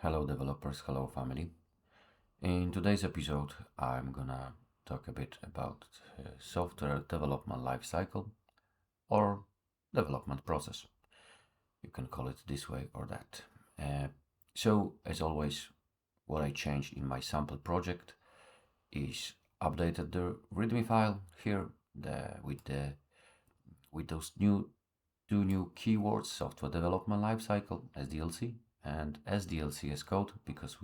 Hello developers, hello family. In today's episode I'm gonna talk a bit about software development lifecycle or development process. You can call it this way or that. So as always, what I changed in my sample project is updated the README file here with those two new keywords: software development lifecycle (SDLC) and SDLC as code, because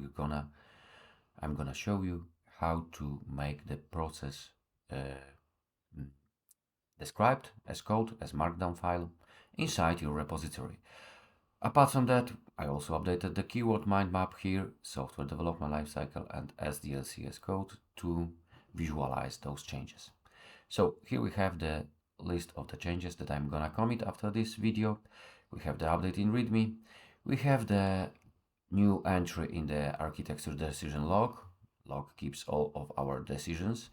I'm gonna show you how to make the process described as code, as markdown file inside your repository. Apart from that, I also updated the keyword mind map here, software development lifecycle and SDLC as code, to visualize those changes. So here we have the list of the changes that I'm gonna commit after this video. We have the update in README. We have the new entry in the architecture decision log. Log keeps all of our decisions,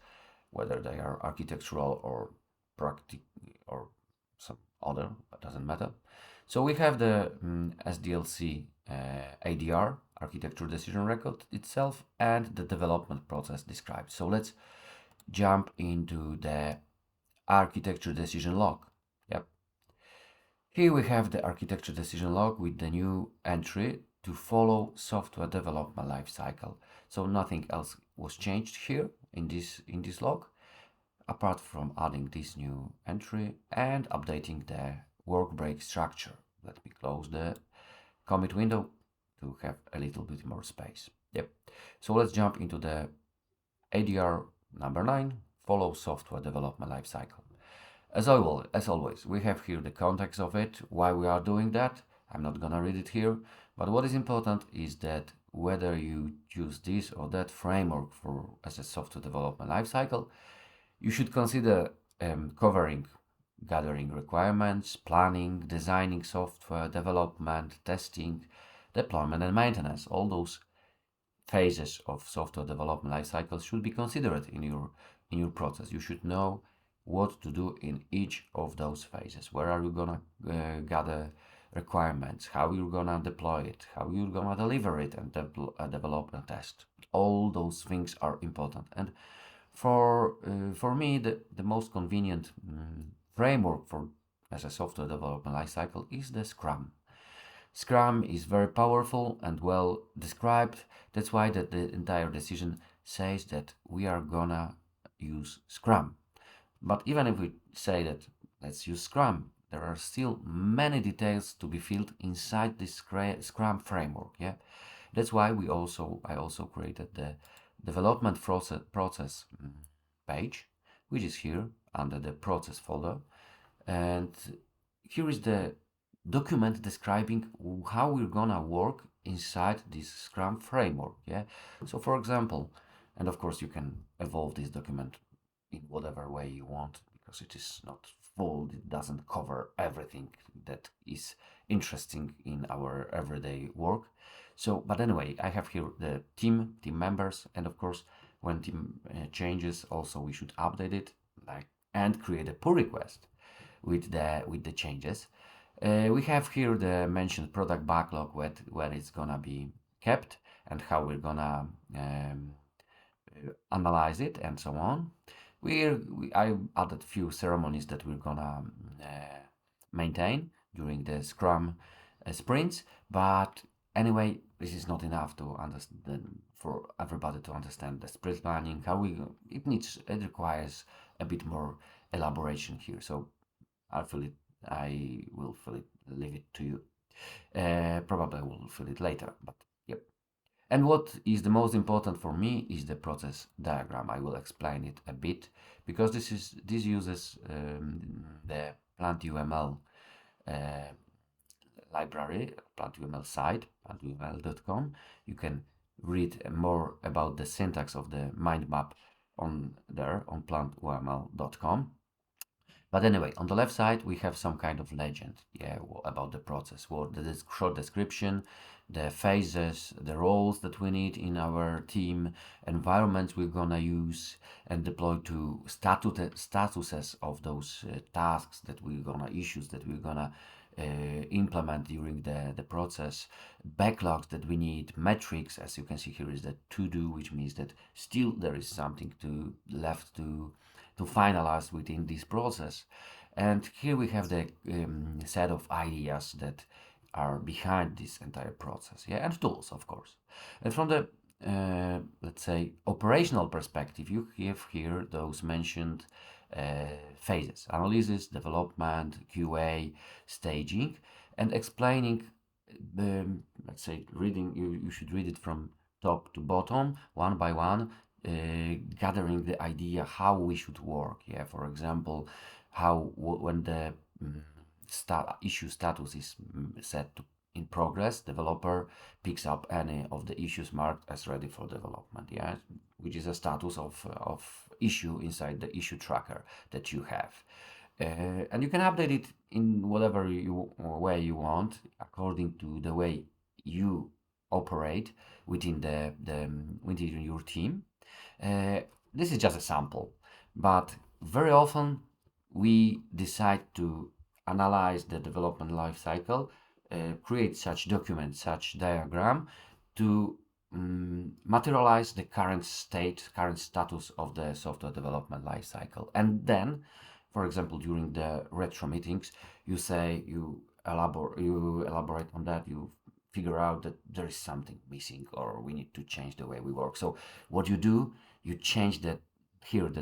whether they are architectural or practical or some other, it doesn't matter. So we have the SDLC ADR, architecture decision record itself, and the development process described. So let's jump into the architecture decision log. Yep. Here we have the architecture decision log with the new entry to follow software development lifecycle. So nothing else was changed here in this log, apart from adding this new entry and updating the work break structure. Let me close the commit window to have a little bit more space. Yep. So let's jump into the ADR number 9, follow software development lifecycle. As always, we have here the context of it, why we are doing that. I'm not gonna read it here, but what is important is that whether you choose this or that framework for as a software development lifecycle, you should consider covering gathering requirements, planning, designing software, development, testing, deployment, and maintenance. All those phases of software development lifecycle should be considered in your process. You should know what to do in each of those phases. Where are you gonna gather requirements? How you're gonna deploy it? How you're gonna deliver it and develop and test? All those things are important. And for me, the most convenient framework for as a software development lifecycle is the Scrum. Scrum is very powerful and well described. That's why the entire decision says that we are gonna use Scrum. But even if we say that let's use Scrum, there are still many details to be filled inside this Scrum framework. Yeah, that's why I also created the development process page, which is here under the process folder, and here is the document describing how we're gonna work inside this Scrum framework. Yeah, so for example, and of course you can evolve this document in whatever way you want, because it is not full, it doesn't cover everything that is interesting in our everyday work. So, but anyway, I have here the team members, and of course when team changes, also we should update it and create a pull request with the changes. We have here the mentioned product backlog where it's gonna be kept and how we're gonna analyze it and so on. I added few ceremonies that we're gonna maintain during the Scrum sprints, but anyway, this is not enough to understand for everybody to understand the sprint planning. It requires a bit more elaboration here. So I will leave it to you. Probably I will fill it later, but yep. And what is the most important for me is the process diagram. I will explain it a bit, because this uses the PlantUML library, PlantUML site, plantuml.com. You can read more about the syntax of the mind map on plantuml.com. But anyway, on the left side, we have some kind of legend, yeah, about the process. The short description, the phases, the roles that we need in our team, environments we're gonna use and deploy to statuses of those tasks that we're gonna issues that we're gonna implement during the process, backlogs that we need, metrics. As you can see here is the to do, which means that still there is something to left to finalize within this process. And here we have the set of ideas that are behind this entire process, yeah, and tools, of course. And from the let's say operational perspective, you have here those mentioned phases: analysis, development, QA, staging, and explaining. Let's say reading. You should read it from top to bottom, one by one, gathering the idea how we should work. Yeah, for example, how when the issue status is set to in progress, developer picks up any of the issues marked as ready for development, yeah, which is a status of issue inside the issue tracker that you have. And you can update it in whatever way you want, according to the way you operate within within your team. This is just a sample, but very often we decide to analyze the development life cycle, create such document, such diagram to materialize the current state, current status of the software development life cycle. And then, for example, during the retro meetings, you say you elaborate on that, you figure out that there is something missing or we need to change the way we work. So what you do, you change the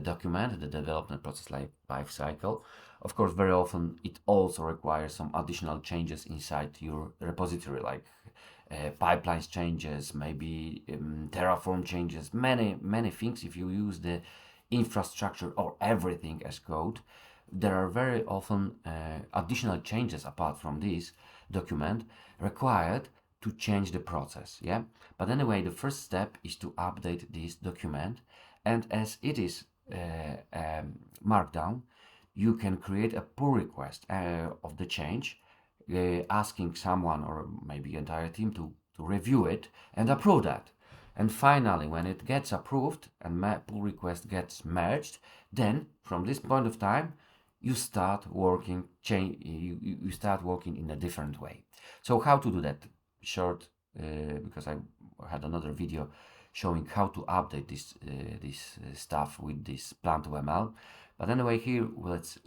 document, the development process life cycle. Of course, very often it also requires some additional changes inside your repository, like pipelines changes, maybe Terraform changes, many things. If you use the infrastructure or everything as code, there are very often additional changes apart from this document required to change the process, yeah. But anyway, the first step is to update this document, and as it is markdown, you can create a pull request of the change, asking someone or maybe entire team to review it and approve that. And finally, when it gets approved and pull request gets merged, then from this point of time, you start working you start working in a different way. So how to do that? Short, because I had another video showing how to update this stuff with this plant2ml. But anyway, here let's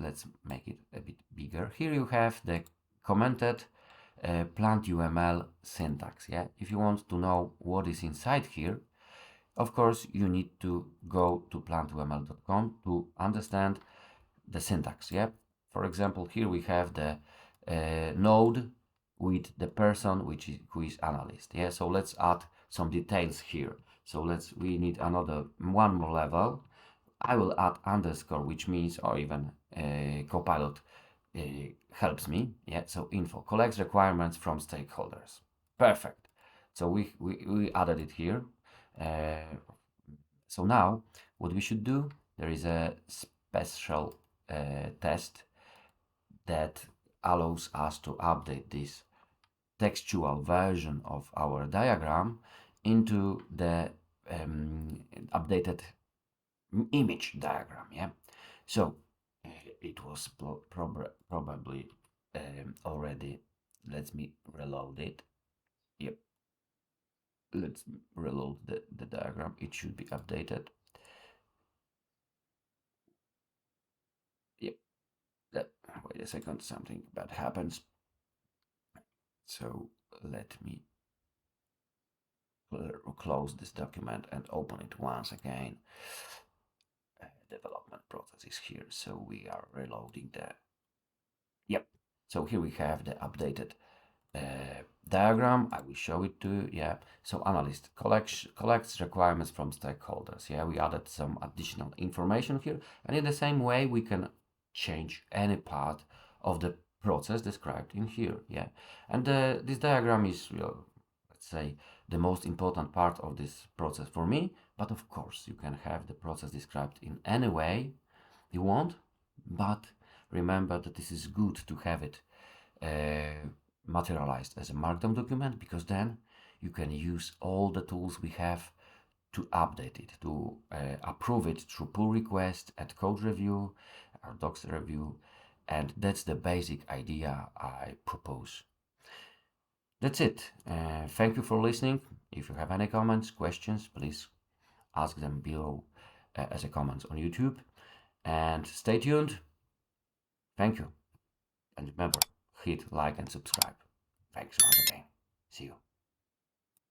make it a bit bigger. Here you have the commented plant.uml syntax. Yeah, if you want to know what is inside here, of course you need to go to plant2ml.com to understand the syntax. Yeah, for example, here we have the node with the person who is analyst. Yeah, so let's add some details here. So we need one more level. I will add underscore, which means, or even Copilot helps me. Yeah, so info collects requirements from stakeholders. Perfect. So we added it here. So now what we should do, there is a special test that allows us to update this textual version of our diagram into the updated image diagram. Yeah, so it was probably already. Let me reload it. Yep, let's reload the diagram. It should be updated. Yep, wait a second, something bad happens. So let me close this document and open it once again. Development process is here, so we are reloading yep. So here we have the updated diagram. I will show it to you. Yeah, so analyst collects requirements from stakeholders. Yeah, we added some additional information here, and in the same way we can change any part of the process described in here. Yeah, and this diagram is, let's say, the most important part of this process for me. But of course, you can have the process described in any way you want, but remember that this is good to have it materialized as a markdown document, because then you can use all the tools we have to update it, to approve it through pull request and code review or docs review, And that's the basic idea I propose. That's it. Thank you for listening. If you have any comments, questions, please ask them below as a comment on YouTube. And stay tuned. Thank you. And remember, hit like and subscribe. Thanks once again. See you.